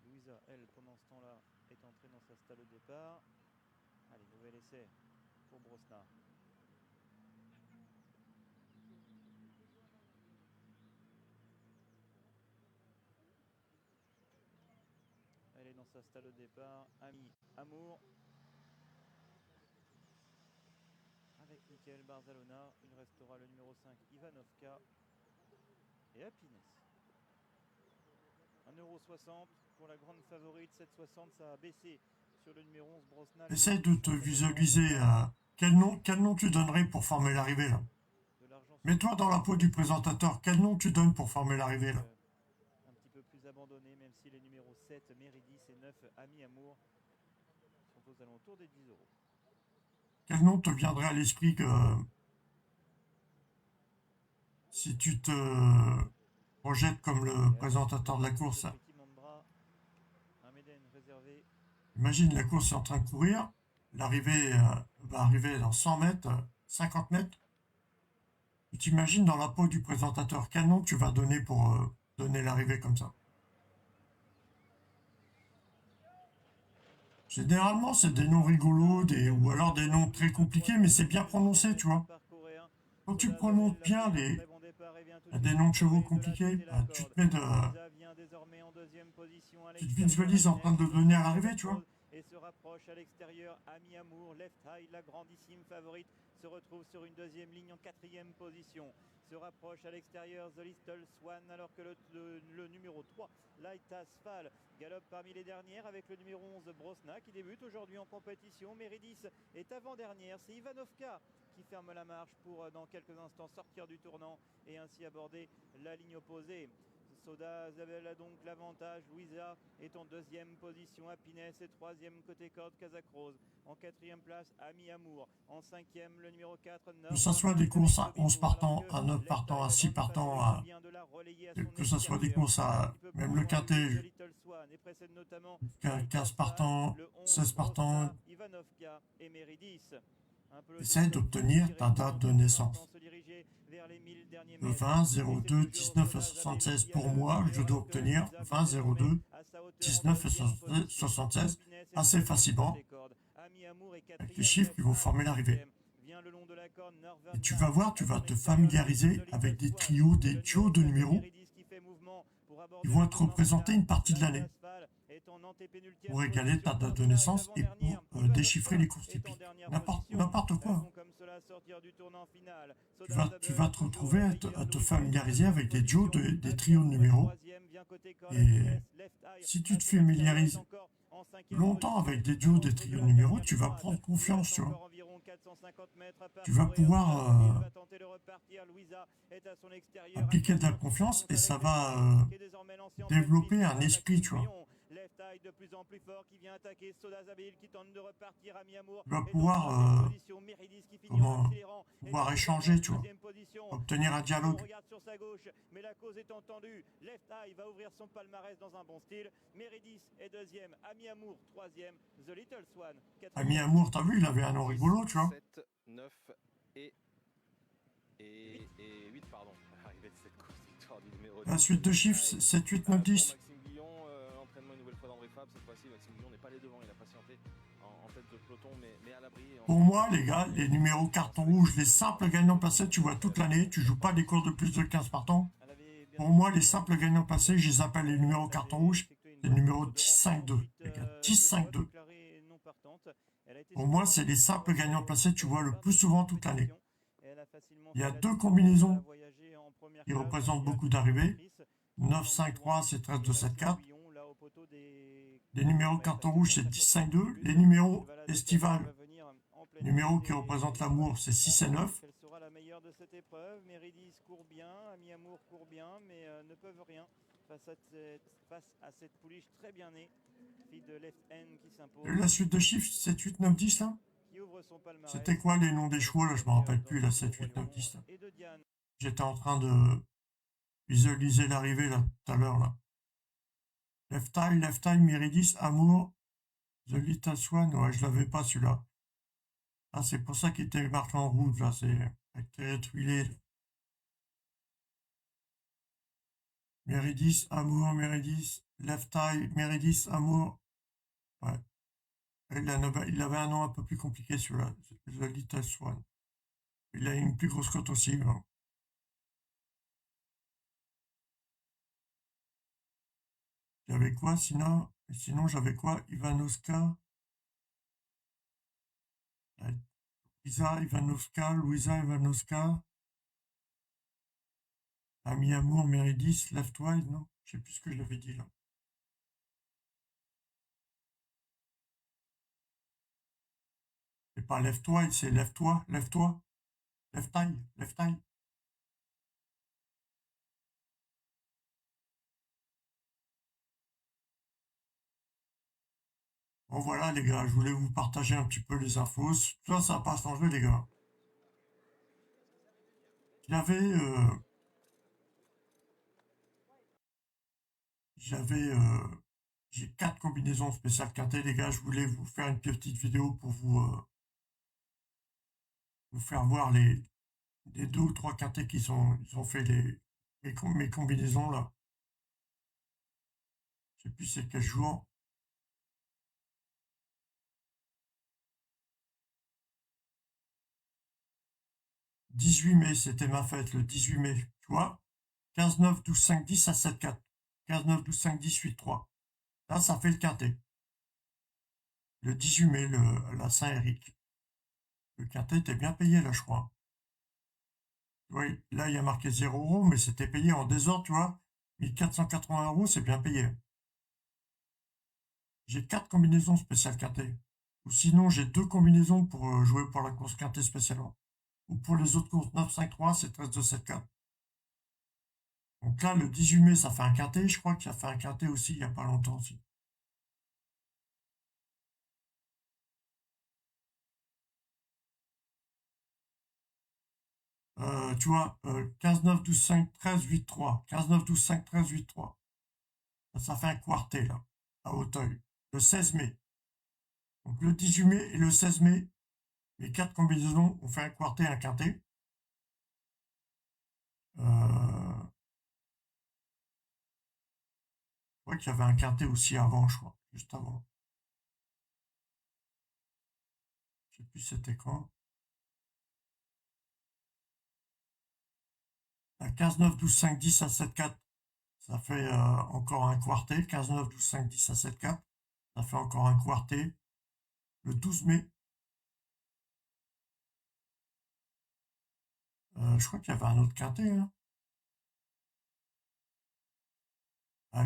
Louisa, elle, pendant ce temps-là, est entrée dans sa stalle au départ. Allez, nouvel essai pour Brosna. Elle est dans sa stalle au départ. Ami Amour. Avec Michael Barzalona. Il restera le numéro 5, Ivanovka. Et Happiness. 1,60€ pour la grande favorite. 7,60€, ça a baissé sur le numéro 11, Brosna. Essaye de te visualiser. Quel nom tu donnerais pour former l'arrivée, là? Mets-toi dans la peau du présentateur. Quel nom tu donnes pour former l'arrivée, là? Un petit peu plus abandonné, même si les numéros 7, Méridis et 9, Ami Amour, sont aux alentours des 10€. Quel nom te viendrait à l'esprit que... Si tu te projettes comme le présentateur de la course? Imagine, la course est en train de courir. L'arrivée va arriver dans 100 mètres, 50 mètres. Et tu imagines dans la peau du présentateur, quel nom tu vas donner pour donner l'arrivée comme ça? Généralement, c'est des noms rigolos, ou alors des noms très compliqués, mais c'est bien prononcé, tu vois. Quand tu prononces bien des noms de chevaux compliqués, bah, tu te visualises en train de devenir arrivé, tu vois. Et se rapproche à l'extérieur. Ami Amour, Left High, la grandissime favorite, se retrouve sur une deuxième ligne en 4e position. Se rapproche à l'extérieur The Little Swan, alors que le numéro 3, Light Asphalt, galope parmi les dernières avec le numéro 11 Brosna qui débute aujourd'hui en compétition. Meridis est avant-dernière, c'est Ivanovka qui ferme la marche pour dans quelques instants sortir du tournant et ainsi aborder la ligne opposée. Soda Zabel a donc l'avantage. Louisa est en 2e position. Happiness est 3e côté corde. Kazakh Rose en 4e place. Ami Amour en 5e. Le numéro 4. Que ce soit des courses à 11 partants, à 9 partants, à 6 partants, que ce soit des courses à même le quintet, 15 partants, 16 partants, essaie d'obtenir ta date de naissance. Le 20 02 19 76 pour moi, je dois obtenir 20 02 19 76 assez facilement avec les chiffres qui vont former l'arrivée. Et tu vas voir, tu vas te familiariser avec des trios, des duos de numéros qui vont être représentés une partie de l'année pour égaler ta date de naissance et pour déchiffrer les courses typiques. N'importe quoi. Tu vas te retrouver à te familiariser avec des duos, des trios de numéros. Et si tu te familiarises longtemps avec des duos, des trios de numéros, tu vas prendre confiance, tu vois. Tu vas pouvoir appliquer de la confiance et ça va développer un esprit, tu vois. Tu vas pouvoir échanger, tu vois, obtenir un dialogue. Sur sa gauche, mais la cause est entendue. Left Eye va ouvrir son palmarès dans un bon style. Meridis est 2e, Ami Amour 3e, The Little Swan 4e. Ami Amour, t'as vu, il avait un nom rigolo, tu vois. 7, 9 et 8, pardon. Arrivé de cette course victoire du numéro 10. La suite de chiffres, 7, 8, 9, 10. Maxime Guillon, entraînement une nouvelle fois d'André Fab. Cette fois-ci, Maxime Guillon n'est pas allé devant, il a patienté en tête de peloton, mais à l'abri. Pour moi, les gars, les numéros carton rouge, les simples gagnants placés, tu vois toute l'année, tu joues pas des courses de plus de 15 partants. Pour moi, les simples gagnants placés, je les appelle les numéros carton rouge, les numéros 10-5-2, les gars, 10-5-2. Pour moi, c'est les simples gagnants placés, tu vois le plus souvent toute l'année. Il y a 2 combinaisons qui représentent beaucoup d'arrivées. 9-5-3, c'est 13-2-7-4. Les numéros carton rouge, c'est 10-5-2. Les numéros estivales, numéros qui représentent l'amour, c'est 6 et 9. Quelle sera la meilleure de cette épreuve? Meridis court bien, Ami Amour court bien, mais ne peuvent rien face à cette pouliche très bien née. Fille de Left Hand qui s'impose. La suite de chiffres, 7, 8, 9, 10, là. C'était quoi les noms des chevaux, là? Je me rappelle plus, là, 7, 8, 9, 10, là. J'étais en train de visualiser l'arrivée, là, tout à l'heure, là. Left Eye, Meridis, Amour, The Little Swan, ouais, je l'avais pas, celui-là. Ah, c'est pour ça qu'il était marqué en rouge, là, c'est avec les tuilés. Meridis, Amour, Meridis, Left Eye, Meridis, Amour. Ouais. Il avait un nom un peu plus compliqué, celui-là, The Little Swan. Il a une plus grosse cote aussi, hein. J'avais quoi, sinon j'avais quoi? Ivanovska. Louisa Ivanovska. Ami Amour, Meridis, Left Wide, non? Je sais plus ce que je l'avais dit, là. C'est pas Left Wide, c'est Left-toi. Left Eye. Bon voilà les gars, je voulais vous partager un petit peu les infos. Ça n'a pas changé les gars. J'ai 4 combinaisons spéciales quintet les gars. Je voulais vous faire une petite vidéo pour vous faire voir les 2 ou 3 quintets ils ont fait mes combinaisons là. Je sais plus c'est quel jour. 18 mai, c'était ma fête, le 18 mai, tu vois. 15, 9, 12, 5, 10 à 7, 4. 15, 9, 12, 5, 10, 8, 3. Là, ça fait le quintet. Le 18 mai, la Saint-Éric. Le quintet était bien payé, là, je crois. Oui, là, il y a marqué 0 euros, mais c'était payé en désordre, tu vois. 1480 euros, c'est bien payé. J'ai 4 combinaisons spéciales quintet. Ou sinon, j'ai 2 combinaisons pour jouer pour la course quintet spécialement. Ou pour les autres courses 9, 5, 3, c'est 13, 2, 7, 4. Donc là, le 18 mai, ça fait un quintet. Je crois qu'il a fait un quintet aussi il n'y a pas longtemps aussi. Tu vois, 15, 9, 12, 5, 13, 8, 3. 15, 9, 12, 5, 13, 8, 3. Ça fait un quartet, là, à Auteuil. Le 16 mai. Donc le 18 mai et le 16 mai, les 4 combinaisons ont fait un quartet et un quintet. Je crois qu'il y avait un quintet aussi avant, je crois, juste avant. Je sais plus c'était quand. À 15, 9, 12, 5, 10 à 7, 4, ça fait encore un quartet. 15, 9, 12, 5, 10 à 7, 4, ça fait encore un quartet. Le 12 mai, je crois qu'il y avait un autre quintet. Hein.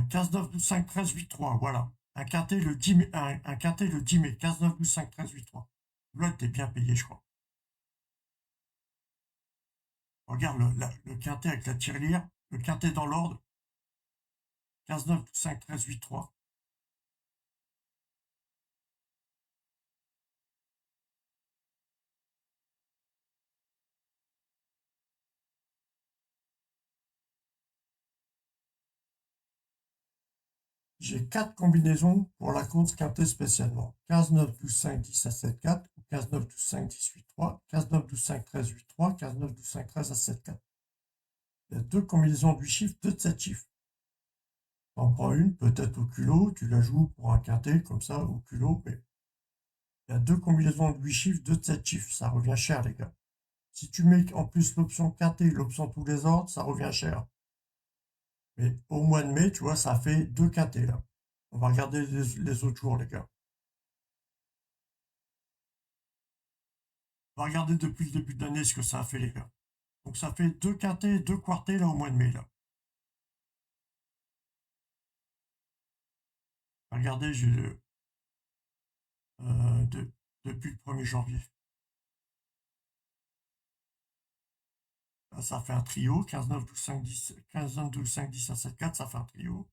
15, 9, 12, 5, 13, 8, 3, voilà. Un quintet le 10 mai, un quintet le 10 mai. 15, 9, 12, 5, 13, 8, 3. Là, t'es bien payé, je crois. Regarde le quintet avec la tirelire, le quintet dans l'ordre. 15, 9, 12, 5, 13, 8, 3. J'ai 4 combinaisons pour la course quintet spécialement. 15, 9, 12, 5, 10 à 7, 4. 15, 9, 12, 5, 10, 8, 3. 15, 9, 12, 5, 13, 8, 3. 15, 9, 12, 5, 13 à 7, 4. Il y a 2 combinaisons de 8 chiffres, 2 de 7 chiffres. T'en prends une, peut-être au culot, tu la joues pour un quintet, comme ça, au culot, mais il y a 2 combinaisons de 8 chiffres, 2 de 7 chiffres. Ça revient cher, les gars. Si tu mets en plus l'option quintet et l'option tous les ordres, ça revient cher. Mais au mois de mai, tu vois, ça fait 2 quintets, là. On va regarder les autres jours, les gars. On va regarder depuis le début de l'année ce que ça a fait, les gars. Donc ça fait 2 quintets, 2 quartés, là, au mois de mai, là. Regardez, depuis le 1er janvier. Là, ça fait un trio, 15, 9, 12, 5, 10, 15, 9, 12, 5, 10 à 7, 4, ça fait un trio.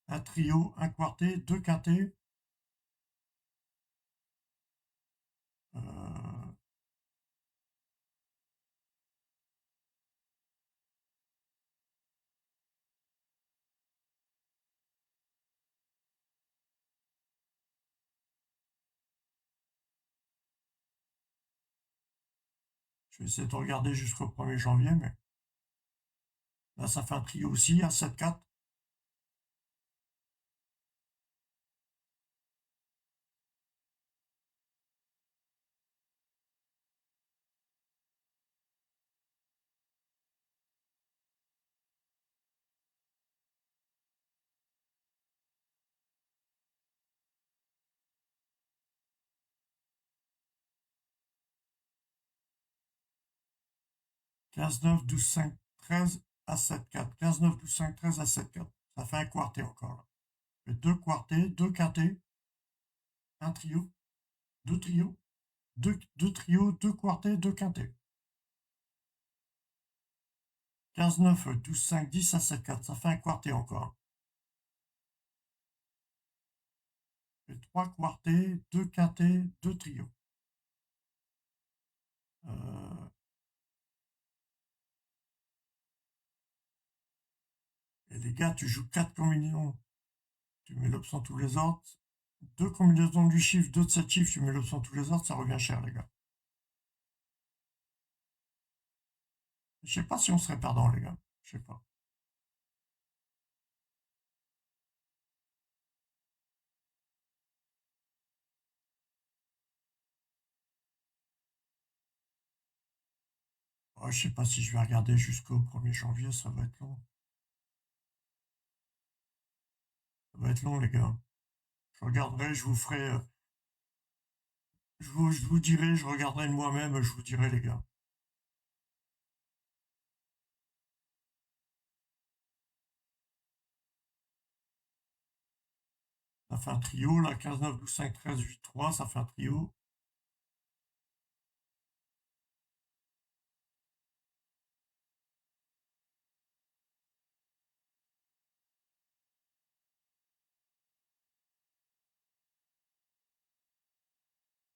Un trio, un quartet, 2 quintets. Euh, je vais essayer de regarder jusqu'au 1er janvier, mais là, ça fait un trio aussi, un 7, 4. 15, 9, 12, 5, 13 à 7, 4. 15, 9, 12, 5, 13 à 7, 4. Ça fait un quartet encore, là. Ça fait 2 quartets, 2 quintets, un trio, 2 trios, 2 trios, 2 quartets, 2 quintets. 15, 9, 12, 5, 10 à 7, 4. Ça fait un quartet encore. Ça fait 3 quartets, 2 quintets, 2 trios. Et les gars, tu joues 4 combinaisons. Tu mets l'option tous les ordres. 2 combinaisons de 8 chiffres, 2 de 7 chiffres, tu mets l'option tous les ordres, ça revient cher, les gars. Je sais pas si on serait perdant, les gars. Je sais pas. Oh, je sais pas si je vais regarder jusqu'au 1er janvier, ça va être long. Ça va être long, les gars. Je regarderai, je vous ferai... je vous dirai, je regarderai de moi-même, je vous dirai, les gars. Ça fait un trio, là, 15, 9, 12, 5, 13, 8, 3, ça fait un trio.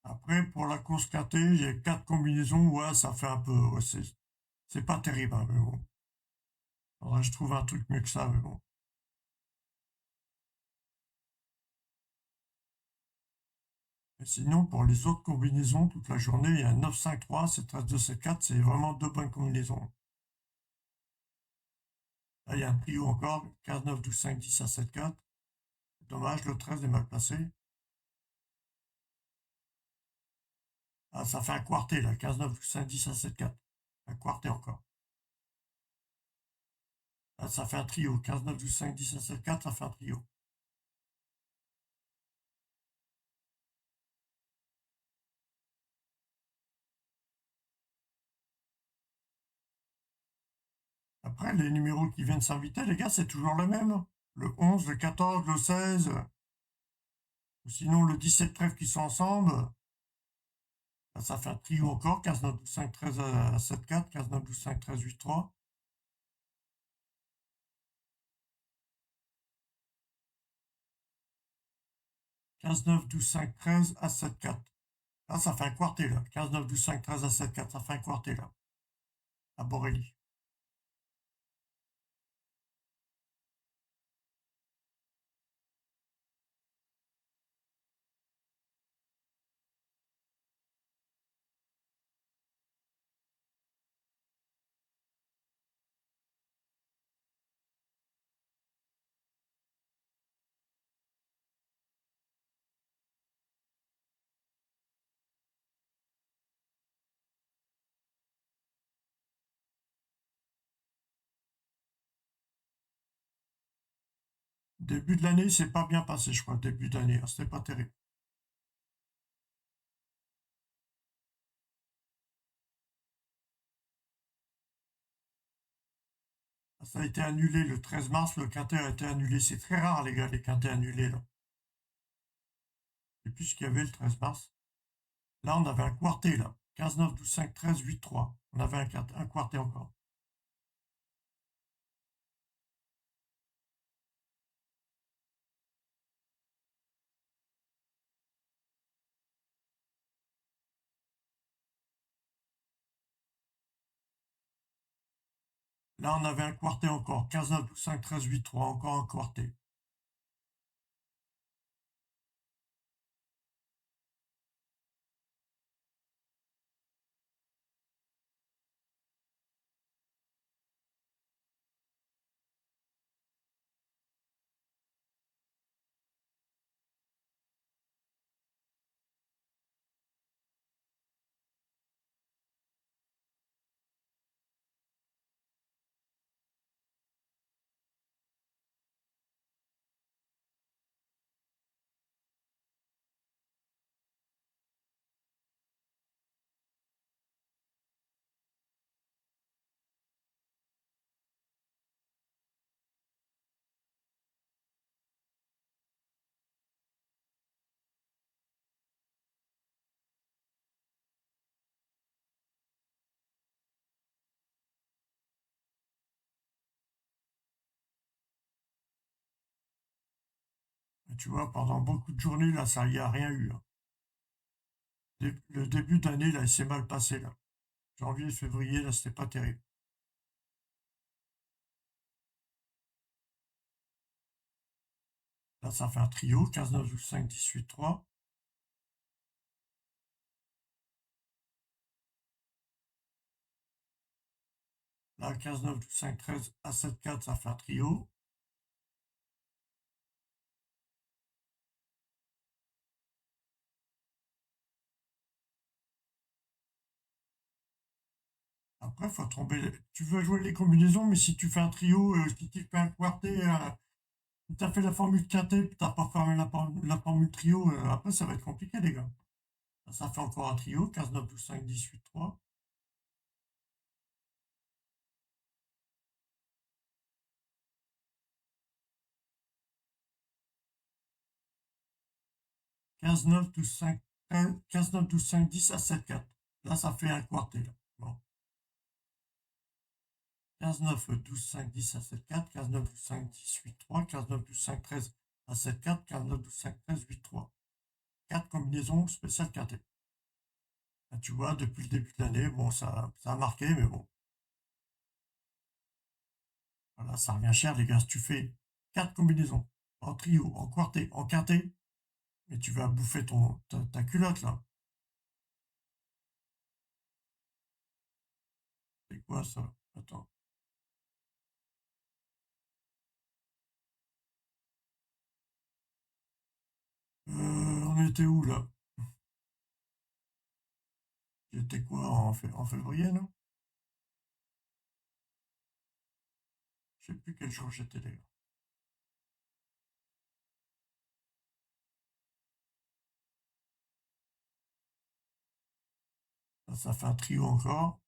Après, pour la course quintée, il y a 4 combinaisons, ouais, ça fait un peu... Ouais, c'est pas terrible, hein, mais bon. Faudrait que je trouve un truc mieux que ça, mais bon. Et sinon, pour les autres combinaisons, toute la journée, il y a 9, 5, 3, c'est 13, 2, 7, 4, c'est vraiment 2 bonnes combinaisons. Là, il y a un trio encore, 15, 9, 12, 5, 10 à 7, 4. Dommage, le 13 est mal placé. Ah, ça fait un quartet, là, 15, 9, 12, 5, 10 à 7, 4. Un quartet encore. Là, ça fait un trio, 15, 9, 12, 5, 10 à 7, 4, ça fait un trio. Après, les numéros qui viennent s'inviter, les gars, c'est toujours le même. Le 11, le 14, le 16, ou sinon le 17 trèfle qui sont ensemble. Là, ça fait un trio encore, 15, 9, 12, 5, 13 à 7, 4, 15, 9, 12, 5, 13, 8, 3. 15, 9, 12, 5, 13 à 7, 4. Là, ça fait un quartet, là. 15, 9, 12, 5, 13 à 7, 4, ça fait un quartet, là. À Borelli. Début de l'année, c'est pas bien passé, je crois. Début d'année, hein, c'était pas terrible. Ça a été annulé le 13 mars, le quintet a été annulé. C'est très rare, les gars, les quintets annulés, là. Et puis ce qu'il y avait le 13 mars. Là, on avait un quartet, là. 15, 9, 12, 5, 13, 8, 3. On avait un quartet encore. Là, on avait un quartet encore. 15, 9, 12, 5, 13, 8, 3. Encore un quartet. Et tu vois, pendant beaucoup de journées, là, ça y a rien eu, hein. Le début d'année, là, il s'est mal passé, là. Janvier, février, là, c'était pas terrible. Là, ça fait un trio. 15, 9, 12, 5, 18, 3. Là, 15, 9, 12, 5, 13 à 7, 4, ça fait un trio. Après, faut tomber. Tu veux jouer les combinaisons, mais si tu fais un trio, si tu fais un quartet, tu as fait la formule quintet, tu n'as pas fait la formule trio, après, ça va être compliqué, les gars. Ça fait encore un trio, 15, 9, 12, 5, 10, 8, 3. 15, 9, 12, 5, 15, 9, 12, 5, 10 à 7, 4. Là, ça fait un quartet, là. Bon. 15, 9, 12, 5, 10 à 7, 4. 15, 9, 12, 5, 10, 8, 3. 15, 9, 12, 5, 13 à 7, 4. 15, 9, 12, 5, 13, 8, 3. 4 combinaisons spéciales quintet. Là, tu vois, depuis le début de l'année, bon, ça a marqué, mais bon. Voilà, ça revient cher, les gars. Si tu fais 4 combinaisons en trio, en quartet, en quintet, mais tu vas bouffer ta culotte, là. C'est quoi, ça? Attends. On était où, là? J'étais quoi, en février, non? Je sais plus quel jour j'étais, les gars. Là, ça fait un trio encore.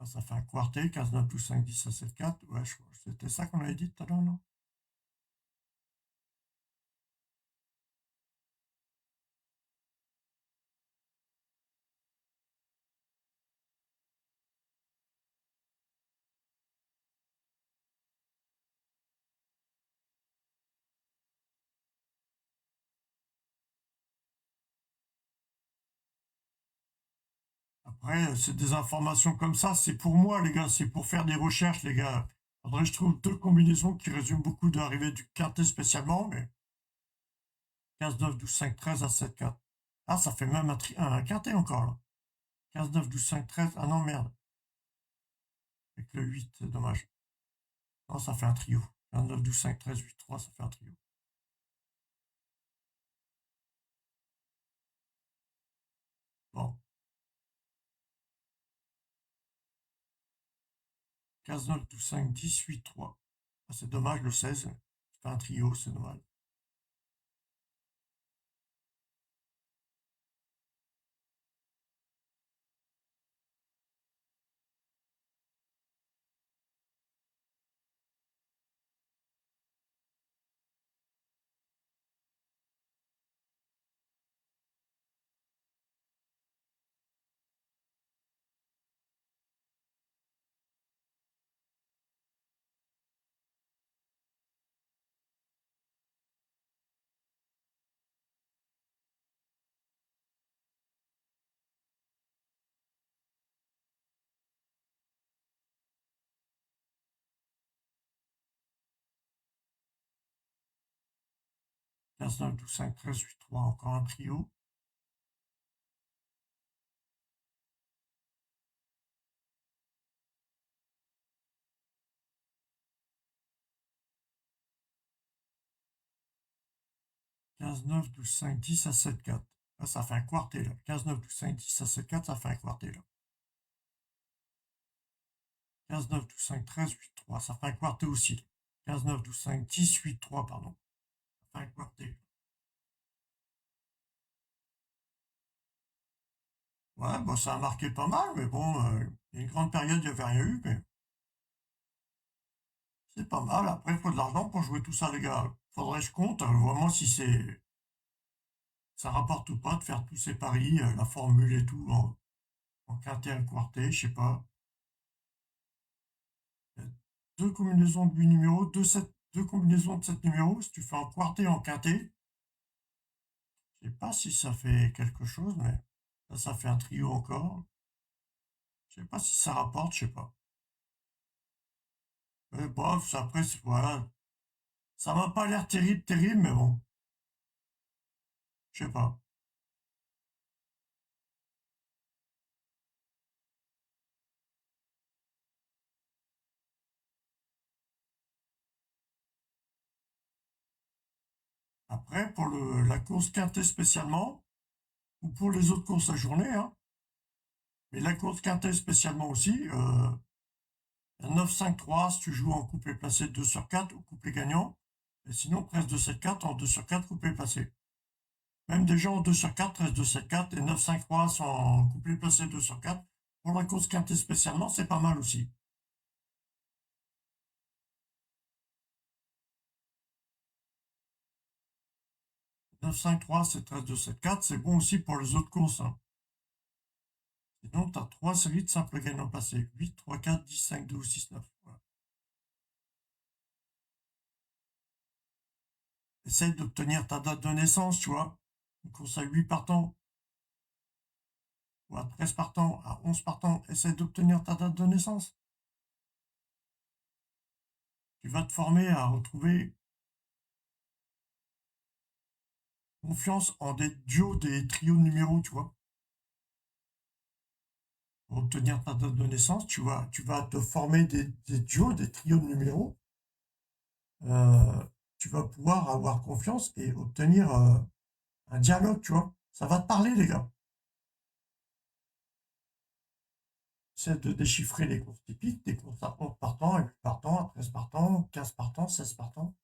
Là, ça fait un quartet, 15, 9, 12, 5, 10 à 7, 4. Ouais, c'était ça qu'on avait dit tout à l'heure, non? Après, c'est des informations comme ça, c'est pour moi, les gars, c'est pour faire des recherches, les gars. Faudrait que je trouve 2 combinaisons qui résument beaucoup d'arrivées du quintet spécialement, mais 15, 9, 12, 5, 13 à 7, 4. Ah, ça fait même un quintet encore, là. 15, 9, 12, 5, 13. Ah non, merde. Avec le 8, c'est dommage. Non, ça fait un trio. 15, 9, 12, 5, 13, 8, 3, ça fait un trio. Bon. 15, 9, 12, 5, 10, 8, 3. Ah, c'est dommage, le 16. C'est pas un trio, c'est dommage. 15, 9, 12, 5, 13, 8, 3. Encore un trio. 15, 9, 12, 5, 10 à 7, 4. Là, ça fait un quartet, là. 15, 9, 12, 5, 10 à 7, 4, ça fait un quartet, là. 15, 9, 12, 5, 13, 8, 3. Ça fait un quartet aussi, là. 15, 9, 12, 5, 10, 8, 3, pardon. Ça fait un quartet. Ouais, bon, ça a marqué pas mal, mais bon, il y a une grande période, il n'y avait rien eu, mais c'est pas mal. Après, il faut de l'argent pour jouer tout ça, les gars. Faudrait que je compte, vraiment, si ça rapporte ou pas de faire tous ces paris, la formule et tout, en quintet, un quartet, je sais pas. Il y a 2 combinaisons de 8 numéros, 2 combinaisons de 7 numéros. Si tu fais un quartet en quintet, je sais pas si ça fait quelque chose, mais ça fait un trio encore. Je sais pas si ça rapporte, je sais pas. Mais bof, après, voilà. Ça m'a pas l'air terrible, terrible, mais bon, je sais pas. Après, pour la course quintée spécialement, ou pour les autres courses à journée, hein, mais la course quintée spécialement aussi, 9-5-3 si tu joues en coupé placé 2 sur 4 ou coupé gagnant, et sinon 13-2-7-4 en 2 sur 4 coupé placé. Même des gens en 2 sur 4, 13-2-7-4 et 9-5-3 sont en coupé placé 2 sur 4. Pour la course quintée spécialement, c'est pas mal aussi. 9-5-3, c'est 13-2-7-4, c'est bon aussi pour les autres courses. Hein. Sinon, tu as 3 séries de simples gagnants passés. 8, 3, 4, 10, 5, 2 ou 6, 9. Voilà. Essaye d'obtenir ta date de naissance, tu vois. Une course à 8 partants, ou à 13 partants, à 11 partants. Essaye d'obtenir ta date de naissance. Tu vas te former à retrouver confiance en des duos, des trios de numéros, tu vois. Pour obtenir ta date de naissance, tu vas te former des duos, des trios de numéros. Tu vas pouvoir avoir confiance et obtenir un dialogue, tu vois. Ça va te parler, les gars. C'est de déchiffrer les courses typiques, des courses à 11 partants, à 8 partants, à 13 partants, 15 partants, 16 partants.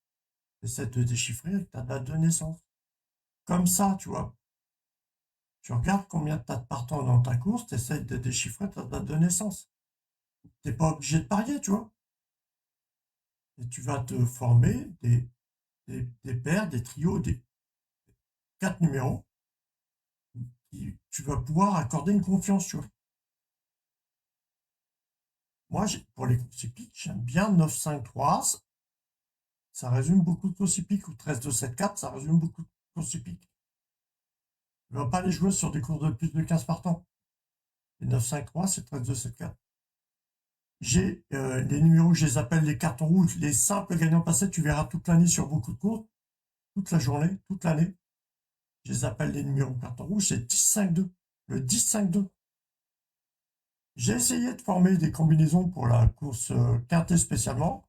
Essaie de déchiffrer ta date de naissance. Comme ça, tu vois. Tu regardes combien tu as de partants dans ta course, tu essaies de déchiffrer ta date de naissance. Tu n'es pas obligé de parier, tu vois. Et tu vas te former des paires, des trios, des 4 numéros. Tu vas pouvoir accorder une confiance, tu vois. Moi, pour les courses hippiques, j'aime bien 9-5-3. Ça résume beaucoup de courses hippiques, ou 13-2-7-4, ça résume beaucoup de courses hippiques. Je ne vais pas les jouer sur des courses de plus de 15 partants. Les 9-5-3, c'est 13-2-7-4. J'ai les numéros, je les appelle les cartons rouges, les simples gagnants passés, tu verras toute l'année sur beaucoup de courses, toute la journée, toute l'année. Je les appelle les numéros cartons rouges, c'est 10-5-2. Le 10-5-2. J'ai essayé de former des combinaisons pour la course quintée spécialement.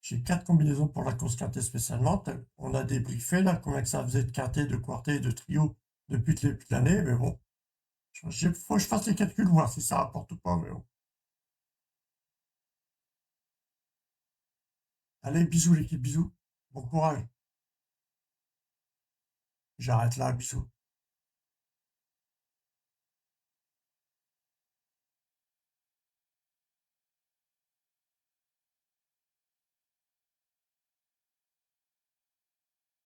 J'ai 4 combinaisons pour la course quintée spécialement. On a débriefé là combien que ça faisait de quintet, de quartet et de trio depuis le début de l'année, mais bon. Il faut que je fasse les calculs, voir si ça rapporte ou pas, mais bon. Allez, bisous l'équipe, bisous. Bon courage. J'arrête là, bisous.